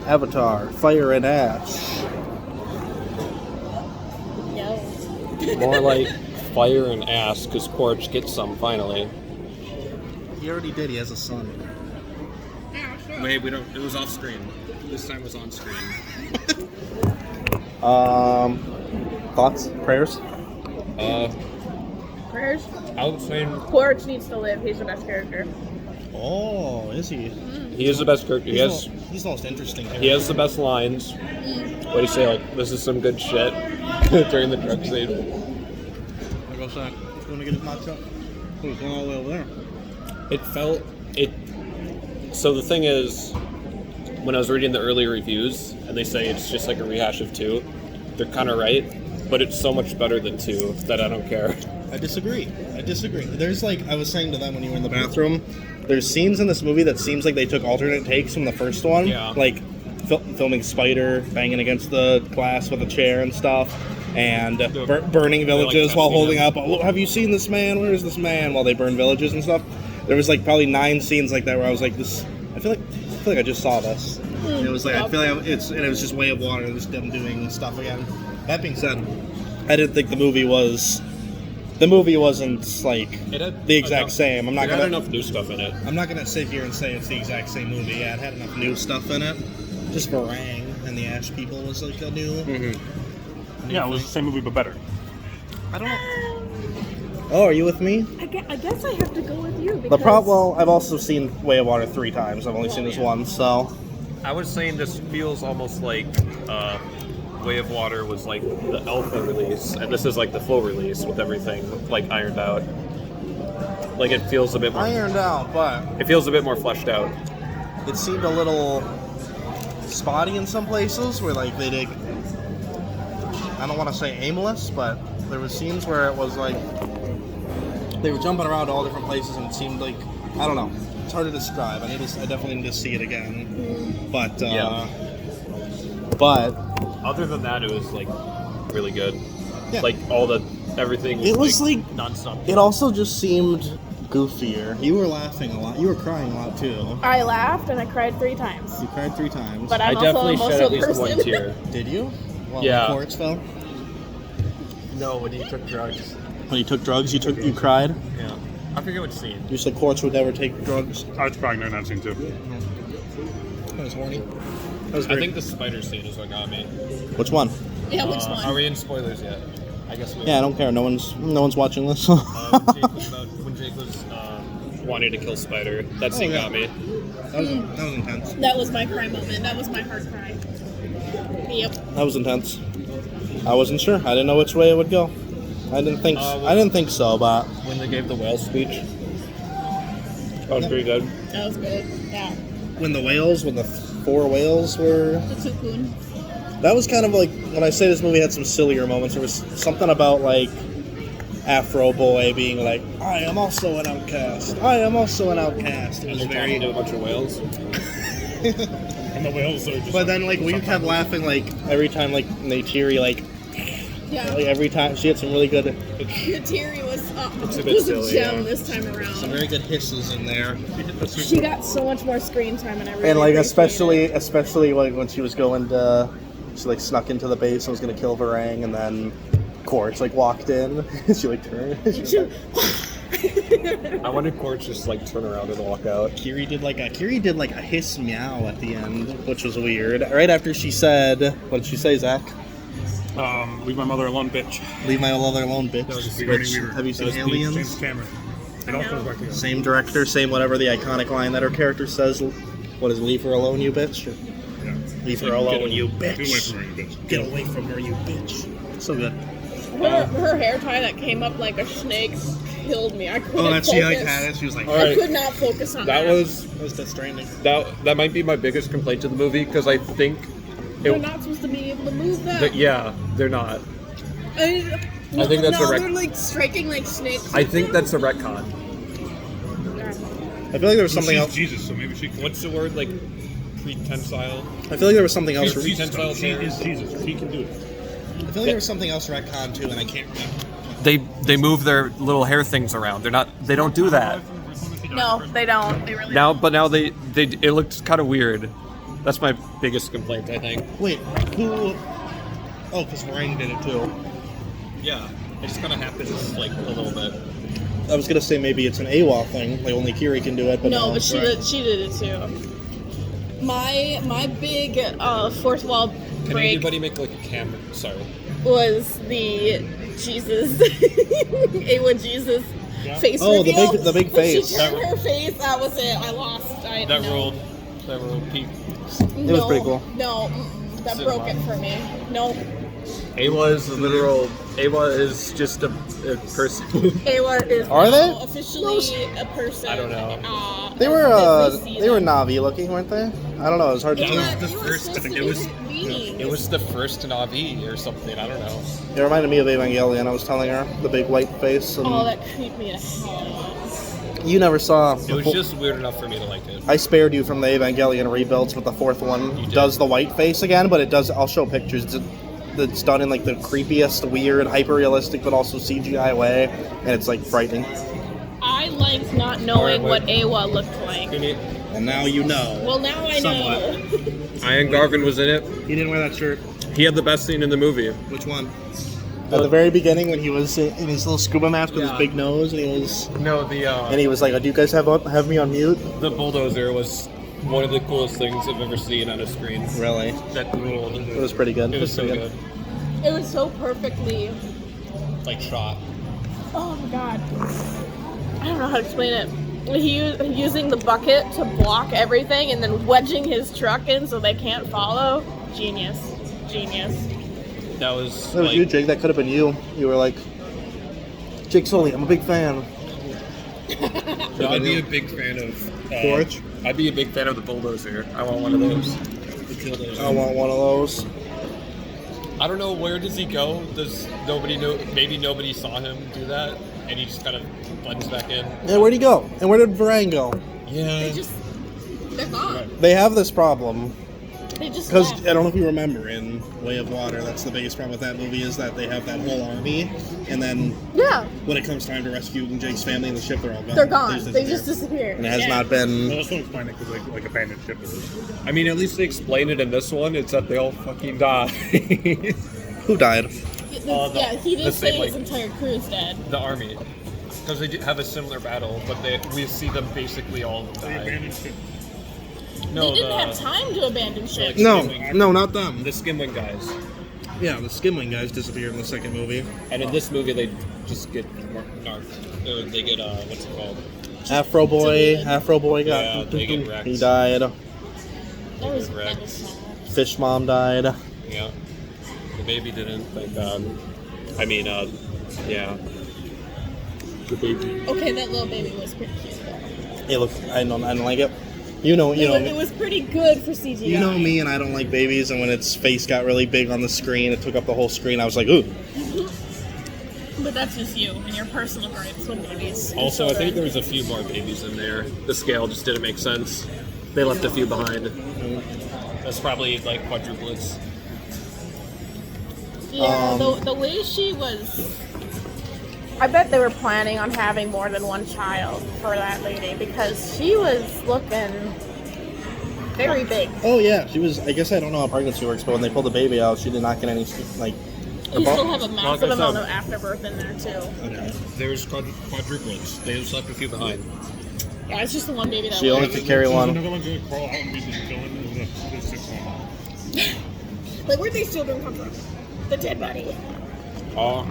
Avatar, fire and ash. No. More like fire and ass, because Quaritch gets some finally. He already did. He has a son. Wait, we don't. It was off screen. This time it was on screen. Thoughts, prayers. Prayers? I was saying Quaritch needs to live. He's the best character. Oh, is he? he is the best character. He's the most interesting character. He has the best lines. What do you say? Like, this is some good shit during the drug scene. There goes that. He's going to get his matcha. Oh, he's going all the way over there. It felt it. So the thing is, when I was reading the early reviews, and they say it's just like a rehash of 2, they're kind of right, but it's so much better than 2 that I don't care. I disagree. There's like, I was saying to them when you were in the bathroom, there's scenes in this movie that seems like they took alternate takes from the first one. Yeah. Like filming Spider banging against the glass with a chair and stuff, and burning villages while holding up, oh, have you seen this man? Where is this man? While they burn villages and stuff. There was like probably 9 scenes like that where I was like, this. I feel like I just saw this. And it was like I feel like it was just Way of Water, just them doing stuff again. That being said, I didn't think the movie wasn't like the exact same. It had enough new stuff in it. I'm not gonna sit here and say it's the exact same movie. Yeah, it had enough new stuff in it. Just Varang and the Ash People was like a new. Mm-hmm. Yeah, it was the same movie but better. I don't know. Oh, are you with me? I guess I have to go with you because... The problem. Well, I've also seen Way of Water 3 times. I've only seen this once, so. I was saying this feels almost like Way of Water was like the alpha release, and this is like the full release with everything like ironed out. Like it feels a bit more Ironed out, but It feels a bit more fleshed out. it seemed a little spotty in some places where like they did. I don't want to say aimless, but there was scenes where it was like they were jumping around to all different places, and it seemed like I don't know. It's hard to describe. I definitely need to see it again. But but Other than that, it was like really good. Yeah. Like everything. It was like nonstop. it also just seemed goofier. You were laughing a lot. You were crying a lot too. I laughed and I cried 3 times. You cried 3 times. But I I'm also an definitely shed emotional at least person. one tear. Did you? Well, Yeah. When Quaritch fell. No, when he took drugs. When you took drugs, you cried. Yeah. I forget what scene. You said Quaritch would never take drugs. I was probably not that scene too. That was horny. I think the spider scene is what got me. Which one? Yeah, which one? Are we in spoilers yet? I guess we Yeah, I don't care. No one's watching this. when Jake was wanting to kill Spider. That scene yeah. got me. That was intense. That was my cry moment. That was my heart cry. Yep. That was intense. I wasn't sure. I didn't know which way it would go. I didn't think so, but When they gave the whale speech. That was pretty good. That was good. Yeah. when the 4 whales were. The Cocoon. That was kind of like when I say this movie had some sillier moments. There was something about like Afro Boy being like, "I am also an outcast. I am also an outcast." It was They're very. talking to a bunch of whales. And the whales are just. But then like we kept laughing like every time like Neytiri like Yeah. every time she had some really good Kateri was It's a bit silly, gem yeah. this time around. some very good hisses in there. She got so much more screen time, and I really And like appreciate it. especially like when she was going to she like snuck into the base and was gonna kill Varang, and then Quaritch like walked in. She like turned. I wanted Quaritch just like turn around and walk out. Kiri did like a hiss meow at the end, which was weird. Right after she said, what did she say, Zach? Leave my mother alone, bitch. Leave my mother alone, bitch. was Sigourney Which- Weaver. have you seen James Aliens? Cameron. It all comes back together. Same director, same whatever the iconic line that her character says. What is leave her alone, you bitch? Or, Yeah. leave her alone, you Get away bitch. from her, you bitch. Get away from her, you bitch. So good. Her hair tie that came up like a snake killed me. I couldn't Oh, that she like focus. had it. She was like, I could not focus on that. That was Death Stranding. that might be my biggest complaint to the movie because I think They're not supposed to be able to move that. they're not. I think that's a they're like striking like snakes. I think that's a retcon. I feel like there was something She's else. Jesus, so maybe she. What's the word like? Pretensile. I feel like there was something else. She- She is Jesus. He can do it. I feel like there was something else retcon too, and I can't remember. They move their little hair things around. They don't do that No, they don't. They really now. But now they it looks kind of weird. That's my biggest complaint, I think. Wait, who? Oh, because Varang did it too. Yeah, it just kind of happens like a little bit. I was gonna say maybe it's an AWOL thing, like only Kiri can do it, but No, but it's she Varang. did. She did it too. My big fourth wall Can break anybody make like a camera? Sorry. was the Jesus, Awa Jesus face Oh, reveal. the big When face. She turned her face. That was it. I lost. That ruled. Pete. It was pretty cool. No, that Cinema. broke it for me. No, Awa is literal. Awa is just a person. Awa is Are they? now officially a person. I don't know. They were this they were season. Navi looking, weren't they? I don't know. It was hard to That tell. was the He first- supposed to it was- be leading. It was the first Navi or something. I don't know. It reminded me of Evangelion. I was telling her the big white face. And Oh, that creeped me to hell. you never saw. It was just weird enough for me to like it. I spared you from the Evangelion rebuilds, but the fourth one You did. does the white face again. But it does. I'll show pictures. It's done in like the creepiest, weird, hyper realistic, but also CGI way, and it's like frightening. I liked not knowing what Awa looked like. And now you know. Well, now I know. Ian Garvin was in it. He didn't wear that shirt. He had the best scene in the movie. Which one? At the very beginning, when he was in his little scuba mask with Yeah. his big nose, and he was like, "Oh, do you guys have me on mute?" The bulldozer was one of the coolest things I've ever seen on a screen. Really, That ruled. it was pretty good. It was so pretty good. It was so perfectly. Like shot. Oh my god. I don't know how to explain it. Using the bucket to block everything and then wedging his truck in so they can't follow. Genius. That was That was like, you, Jake. That could have been you. You were like, Jake Sully. I'm a big fan. No, I'd be a big fan of Forge? I'd be a big fan of the bulldozer. I want one of those. I want one of those. I don't know, where does he go? Does nobody know? Maybe nobody saw him do that, and he just kind of blends back in. Yeah, where'd he go? And where did Varang go? Yeah. They're gone. They have this problem. They just Because left. I don't know if you remember in Way of Water, that's the biggest problem with that movie is that they have that whole army, and then Yeah, when it comes time to rescue Jake's family and the ship, they're all gone. they're gone. They disappear. just disappeared. And it has Yeah. not been. Well, let's not explain it because like abandoned ship is. I mean, at least they explain it in this one. It's that they all fucking die. Who died? Yeah, he the didn't say same, his like- entire crew's dead. The army. Because they do have a similar battle, but we see them basically all The die. abandoned ship. No, They didn't the, have time to abandon ship. No, no, not them. the Skimwing guys. Yeah, the Skimwing guys disappeared in the second movie. And in this movie, they just get narked. Or they get, what's it called? Afro Boy got. Yeah, they get wrecked. He died. That was Correct. sad. Fish Mom died. Yeah. The baby didn't, thank God. I mean, yeah. The baby. Okay, that little baby was pretty cute though. Hey, look, I don't like it. You know It was pretty good for CGI. You know me, and I don't like babies. And when its face got really big on the screen, it took up the whole screen. I was like, ooh. But that's just you and your personal gripes with babies. and Also, I think there children. was a few more babies in there. The scale just didn't make sense. They left a few behind. That's probably like quadruplets. Yeah, the way she was. I bet they were planning on having more than one child for that lady because she was looking very big. Oh yeah, she was. I guess I don't know how pregnancy works, but when they pulled the baby out, she did not get any like. You still have a massive Like I amount said. of afterbirth in there too. Okay. There's quadruplets. They just left a few behind. Yeah, it's just the one baby that She only lived. could carry one. Another one's gonna crawl out and be the villain. The sixth one. Like, where'd these children come from? The dead body. Oh.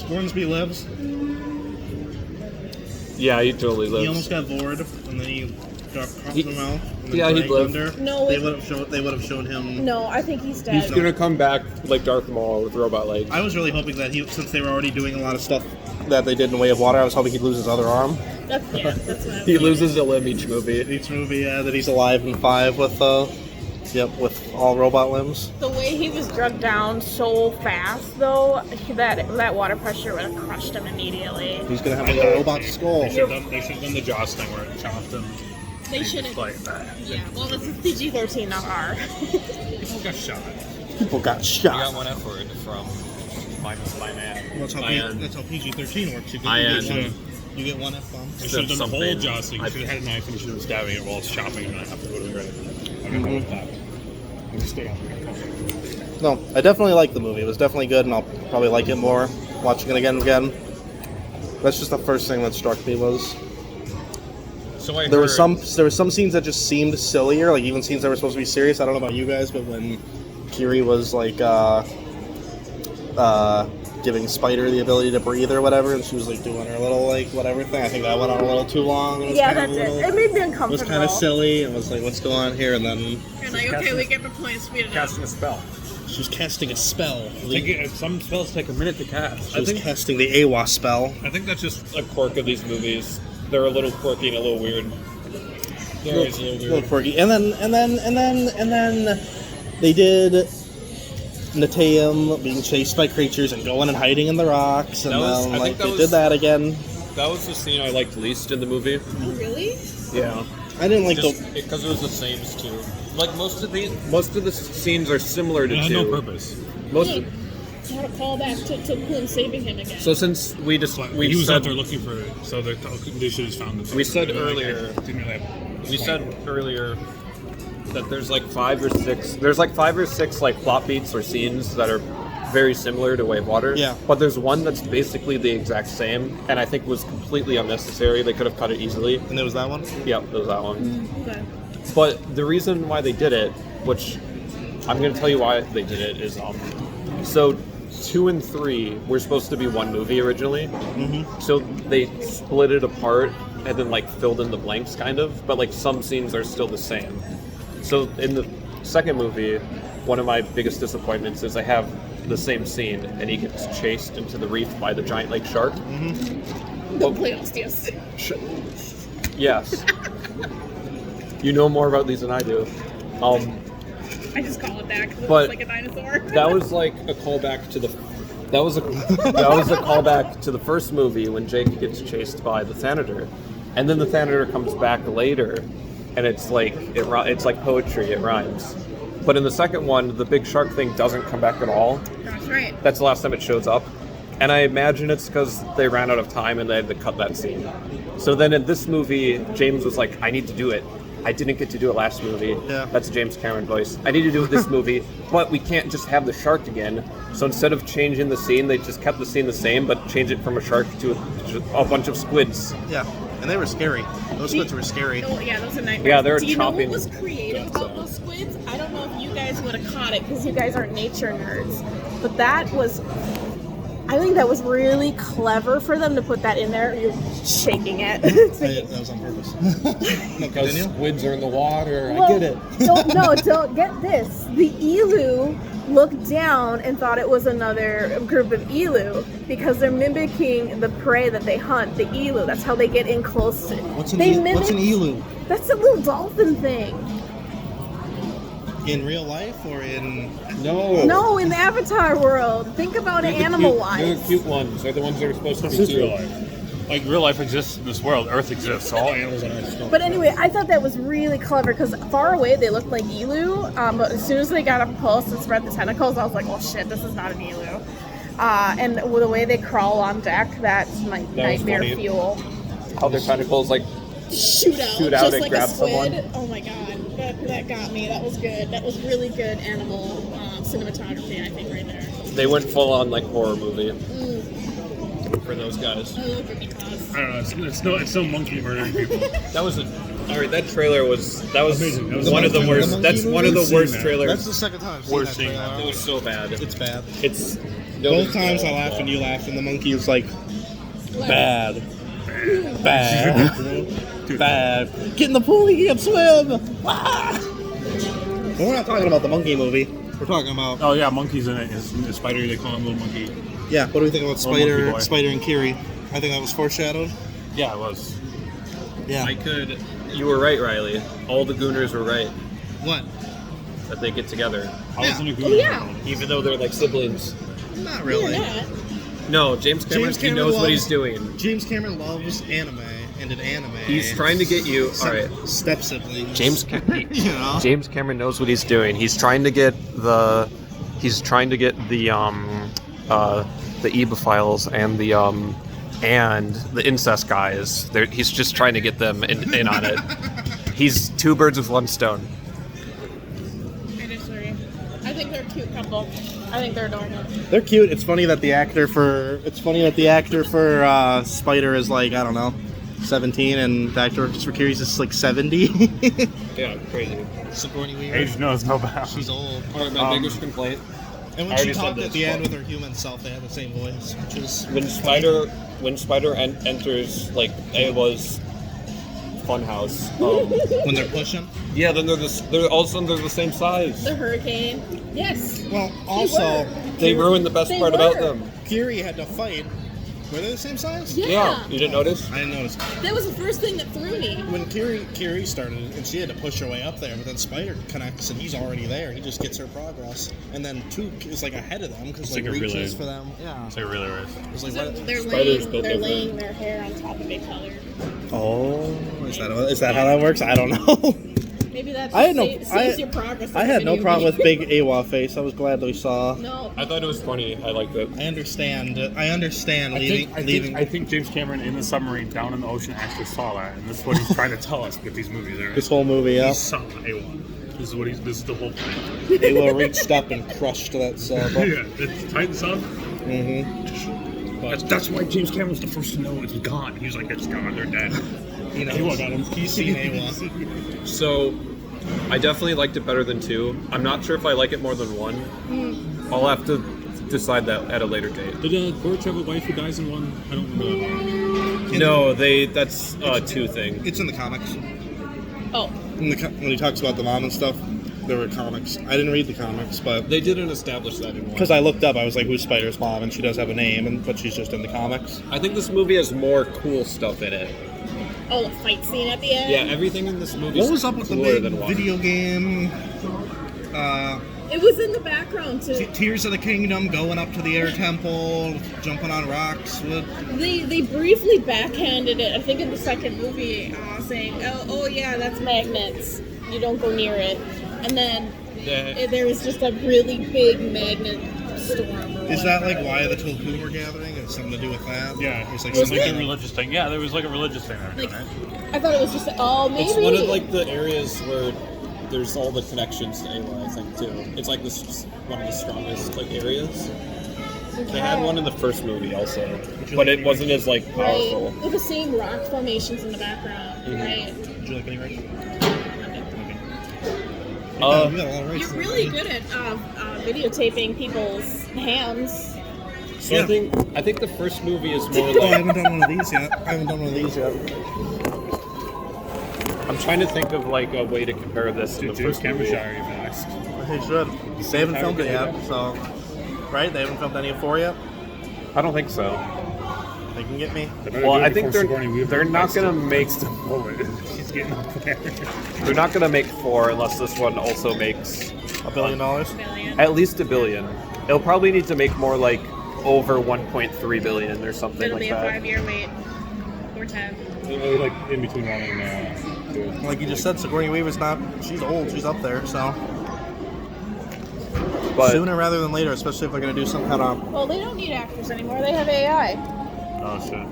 Hornsby lives. Yeah, he totally He almost lives. got bored, and then he got caught He- in the mouth. and then yeah, he dragged lived. under. No, they it- would have shown him. No, I think he's dead. He's gonna come back like Darth Maul with robot legs. I was really hoping that since they were already doing a lot of stuff that they did in Way of Water, I was hoping he'd lose his other arm. That's what I'm He saying. loses a limb each movie. Each movie, yeah, that he's alive in 5 with with all robot limbs. The way he was drugged down so fast, though, that water pressure would have crushed him immediately. He's gonna have a robot skull. They should have done the Jaws thing where it chopped him. They should have. Like, Yeah, well, this is PG-13, not R. people got shot. People got We shot. got one F word from my man. That's how, Iron. that's how PG-13 works. Iron. You get one F-bomb. They should have done the whole Something. Jaws thing. You I- should have had a knife and you should have been stabbing it while it's chopping and not have to go to the right. can't that. Stay on. No, I definitely liked the movie. It was definitely good, and I'll probably like it more watching it again and again. That's just the first thing that struck me was So I there heard, were some scenes that just seemed sillier, like even scenes that were supposed to be serious. I don't know about you guys, but when Kiri was like giving Spider the ability to breathe or whatever, and she was like doing her little like whatever thing, I think that went on a little too long. It was Yeah, kind that's of it. It made me It uncomfortable. was kind of silly. It was like, what's going on here? And then You're like, okay, we get the point. Speed it up. casting a spell. she was casting a spell. Some spells take a minute to cast. She was casting the AWA spell. I think that's just a quirk of these movies. They're a little quirky and a little weird. They're always a A little little weird. quirky. And then they did Nataeum being chased by creatures and going and hiding in the rocks, and That was- then I like think that they was- did that again. That was the scene I liked least in the movie. Oh, really? Yeah. I didn't like Just because it was the same as two. Like most of the scenes are similar to It had two. no purpose. Most Hey, of, it's not a callback to Quinn saving him again. so since we just But we he was said out there looking for it, so they should have found it. We said earlier- Didn't really have we said earlier that there's like 5 or 6. There's like 5 or 6 like plot beats or scenes that are very similar to Wave Water. Yeah. But there's one that's basically the exact same, and I think was completely unnecessary. They could have cut it easily. and it was that one. Yep, it was that one. Okay. But the reason why they did it, which I'm going to tell you why they did it, is so 2 and 3 were supposed to be one movie originally. Mm-hmm. So they split it apart and then like filled in the blanks, kind of. But like some scenes are still the same. So in the second movie, one of my biggest disappointments is I have the same scene and he gets chased into the reef by the giant lake shark. The playoffs, yes. Yes. You know more about these than I do. I just call it that because But it's like a dinosaur. That was like a callback to the. That was a callback to the first movie when Jake gets chased by the Thanator, and then the Thanator comes back later, and it's like it's like poetry. It rhymes. But in the second one, the big shark thing doesn't come back at all. That's right. That's the last time it shows up, and I imagine it's because they ran out of time and they had to cut that scene. So then in this movie, James was like, "I need to do it. I didn't get to do it last movie." Yeah. That's a James Cameron voice. "I need to do it this movie, but we can't just have the shark again." So instead of changing the scene, they just kept the scene the same, but changed it from a shark to a bunch of squids. Yeah, and they were scary. Those squids were scary. Oh, yeah, those are nightmares. Yeah, they were Do you know chopping what was creative about those squids? I don't know if you guys would have caught it because you guys aren't nature nerds, but I think that was really clever for them to put that in there. You're shaking it. That was on purpose. No, Because continue. squids are in the water. Well, I get it. Don't get this. The elu looked down and thought it was another group of elu because they're mimicking the prey that they hunt, the elu. That's how they get in close to. What's an They elu? That's a little dolphin thing. In real life or in? No, in the Avatar world. Think about it animal They're the wise. cute ones. They're the ones that are supposed to This be is cute. real life. Like real life exists in this world. Earth exists. So all animals on Earth. But anyway, I thought that was really clever because far away they looked like elu, but as soon as they got up close and spread the tentacles, I was like, "Oh shit, this is not an elu." And the way they crawl on deck, that's my nightmare funny. fuel. How their tentacles like Shoot out and like grab a squid. someone. Oh my god, that got me. That was good. That was really good animal cinematography, I think, right there. they went full on like horror movie for those guys. I love it because I don't know. It's no monkey murdering people. That was all right. That trailer was Amazing. That was one of the amazing. worst. The That's one of the movie? worst Seen that. trailers. That's the second time I've seen Worst that thing. trailer. It was so bad. It's bad. It's Both times I laughed and you laughed, and the monkey was like, bad. Bad. Get in the pool, you can't swim! Ah! But we're not talking about the monkey movie. We're talking about... Oh yeah, monkeys in it. Is Spider, they call him Little Monkey. Yeah, what do we think about Little monkey boy. Spider and Kiri? I think that was foreshadowed. Yeah, it was. Yeah. You were right, Riley. All the Gooners were right What? that they get together, I was in a Oh, yeah. even though they're like siblings. Not really. yeah. No, James Cameron. James He Cameron knows what loves- he's doing. James Cameron loves anime and an anime. He's trying to get you. All right. Step siblings. James Cameron. You know? James Cameron knows what he's doing. He's trying to get the ebophiles and the incest guys. He's just trying to get them in on it. He's two birds with one stone. think they're a cute couple. I think they're adorable. They're cute. It's funny that the actor for Spider is like, I don't know, 17, and the actor for Carrie's is like 70. Yeah, crazy. Sigourney Weaver. Age knows no bounds. She's old. Alright, my biggest complaint. And when I she already said talked this, at the end but- with her human self, they had the same voice, which is When Spider enters like Ayla's funhouse, when they're pushing. yeah, then they're all of a sudden they're the same size. The hurricane. Yes. Well, also, They ruined the best They part about were. them. Curie had to fight. Were they the same size? Yeah. You didn't notice? I didn't notice. That was the first thing that threw me. When Curie started, and she had to push her way up there, but then Spider connects, and he's already there. He just gets her progress, and then Took is like ahead of them because It's like like a reaches relay. for them. Yeah. It's like a really race. It's like, So what? they're Spiders built different. laying their hair on top of each other. Oh, is that how that works? I don't know. Maybe that I had no- saves your progress. I had no problem with big AWA face. I was glad that we saw. No. I thought it was funny. I liked it. I understand. Leaving. I think James Cameron in the submarine down in the ocean actually saw that, and this is what he's trying to tell us with these movies. Right? This whole movie, yeah. He saw A1. This is the whole point. AWA reached up and crushed that sub. Yeah, it's Titan sub. Mm-hmm. That's why James Cameron was the first to know it's gone. He was like, it's gone. They're dead. You know, AWA got him. he's seen AWA. So, I definitely liked it better than 2. I'm not sure if I like it more than 1. I'll have to decide that at a later date. Did Gorge have a wife who dies in 1? I don't remember that. No, that's a 2 thing. It's in the comics. Oh. When he talks about the mom and stuff, there were comics. I didn't read the comics, but They didn't establish that in 1. because I looked up, I was like, "Who's Spider's mom?" And she does have a name, but she's just in the comics. I think this movie has more cool stuff in it. Oh, the fight scene at the end. Yeah, everything in this movie What is was up with the cooler big than 1. video game? It was in the background too. Tears of the Kingdom, going up to the air temple, jumping on rocks. What? They briefly backhanded it. I think in the second movie, saying, "Oh yeah, that's magnets. You don't go near it." And then there was just a really big magnet storm. Or Is that like whatever. why the Tulku were gathering? It's something to do with that? Yeah, it's like Was something it? to a do religious thing. Yeah, there was like a religious thing there. Like, right? I thought it was just maybe. It's one of like the areas where there's all the connections to AWA, I think too. It's like this one of the strongest like areas. They had one in the first movie also, but it wasn't as like powerful. Right, with the same rock formations in the background, right? Would you like any rice? You got a lot of rice. You're really good at videotaping people's hands. So Yeah. I think the first movie is more Oh, I like haven't done one of these yet. I'm trying to think of like a way to compare this to the James first Cameron movie. should already been asked. They should. They haven't filmed it yet, so. Right? They haven't filmed any of 4 yet? I don't think so. They can get me. Well, I think they're not gonna make She's getting up there. they're not gonna make 4 unless this one also makes $1 billion? Million. at least $1 billion. It'll probably need to make more like over 1.3 billion or something It'll like be a that. 5-year wait. Or 10. Like in between 1 and 2. Like you just said, Sigourney Weaver's not. She's old. She's up there, so. But Sooner rather than later, especially if they're going to do some kind of. Well, they don't need actors anymore. They have AI. Oh shit.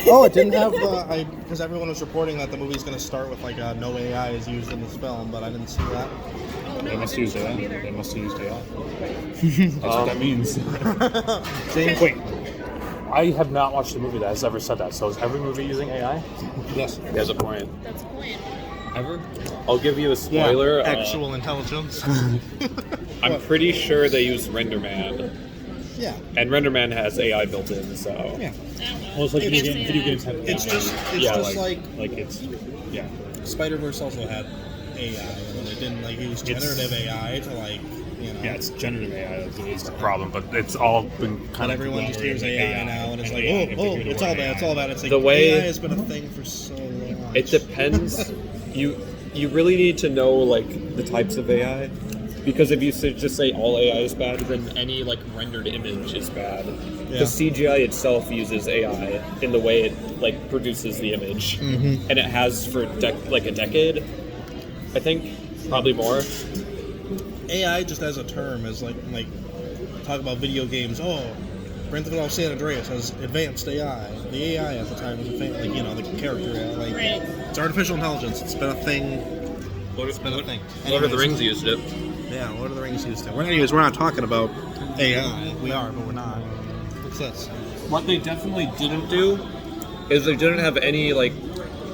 Oh, it didn't have the. Because everyone was reporting that the movie's going to start with like no AI is used in this film, but I didn't see that. Oh, They no, must I use didn't see AI. them They either. must have used AI. That's what that means. James, Wait. I have not watched a movie that has ever said that. So is every movie using AI? yes. there's a point. That's the point. Ever? I'll give you a spoiler. Actual intelligence. I'm pretty sure they use RenderMan, Yeah. and RenderMan has AI built in. So Yeah. I don't know. Well, it's like It's- video games have It's AI. just. It's Yeah, just like it's yeah. Spider-Verse also had AI, and it didn't like use generative AI to like Yeah, it's generative AI is the problem, but it's all been kind But of everyone just hears AI now, and it's like, AI, oh, it's all bad, it's all bad. It's like The way- AI has been a thing for so long. it depends. You really need to know like the types of AI, because if you just say all AI is bad, then any like rendered image is bad. Because CGI itself uses AI in the way it like produces the image, and it has for like a decade, I think, probably more. AI just as a term is like talk about video games. Oh, Grand Theft Auto San Andreas has advanced AI. The AI at the time was the character AI. Like Right. it's artificial intelligence. It's been a thing. Lord It's been a thing. Lord of the Anyways. Rings used it. Yeah, Lord of the Rings used to. Anyways, we're not talking about AI. We are, but we're not. What's this? What they definitely didn't do is they didn't have any like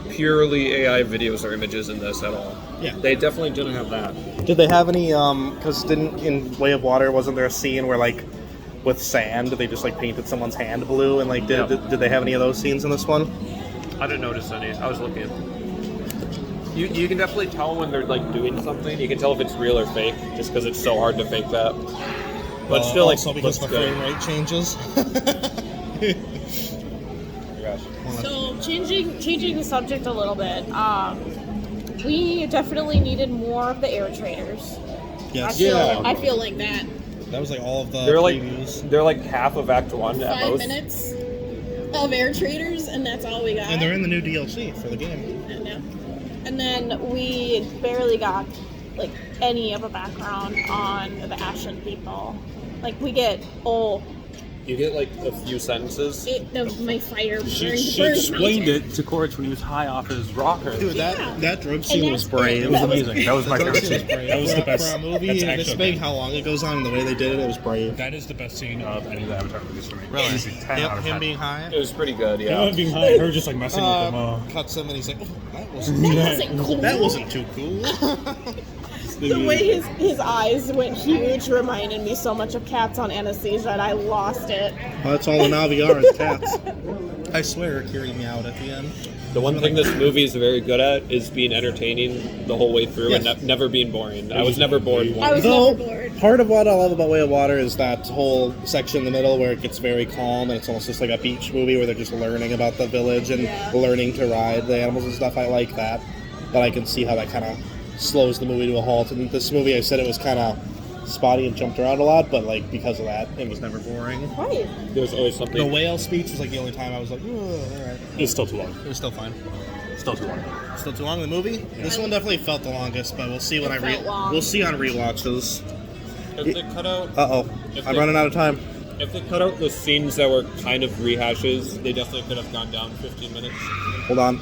purely AI videos or images in this at all. Yeah. They definitely didn't have that. Did they have any, because didn't, in Way of Water, wasn't there a scene where, like, with sand, they just, like, painted someone's hand blue, and, like, did they have any of those scenes in this one? I didn't notice any. I was looking. You can definitely tell when they're like doing something. You can tell if it's real or fake, just because it's so hard to fake that. But still, like, also because the looks good. frame rate changes. So changing the subject a little bit. We definitely needed more of the air traders. Yes. I feel like that. That was, like, all of the previews. They're like half of Act 1 at 5 most. minutes of air traders, and that's all we got. And they're in the new DLC for the game. I know. And then we barely got like any of a background on the Ashen people. Like we get You get like a few sentences. my fire She burns explained mountain. it to Quaritch when he was high off his rocker. Dude, Yeah. that drug scene And was that's- brave. It was That was amazing. That was my favorite scene. That was the best. For a movie That's this actually big, okay. how long it goes on, and the way they did it, it was brave. That is the best scene of any of the Avatar movies for me. Really? Easy, 10 out of 10. Him being high? It was pretty good, yeah. Him being high, her just like messing with him. Cuts him and he's like, oh, that wasn't, That wasn't cool. that wasn't too cool. The way his eyes went huge reminded me so much of Cats on Anesthesia, and I lost it. Well, that's all the Navi are, is cats. I swear it carried me out at the end. The one thing this movie is very good at is being entertaining the whole way through Yes. and never being boring. I was never bored I once. was Though, never bored. part of what I love about Way of Water is that whole section in the middle where it gets very calm and it's almost just like a beach movie where they're just learning about the village and learning to ride the animals and stuff. I like that. But I can see how that kind of slows the movie to a halt. And this movie, I said it was kind of spotty and jumped around a lot, but like because of that, it was never boring. Right. There's always something. The whale speech was like the only time I was like, oh, all right. It's still too long. It was still fine. Still too long. Still too long in the movie. This one definitely felt the longest, but we'll see when It felt long. we'll see on rewatches. If they cut out, If I'm they- running out of time. if they cut out the scenes that were kind of rehashes, they definitely could have gone down 15 minutes. Hold on.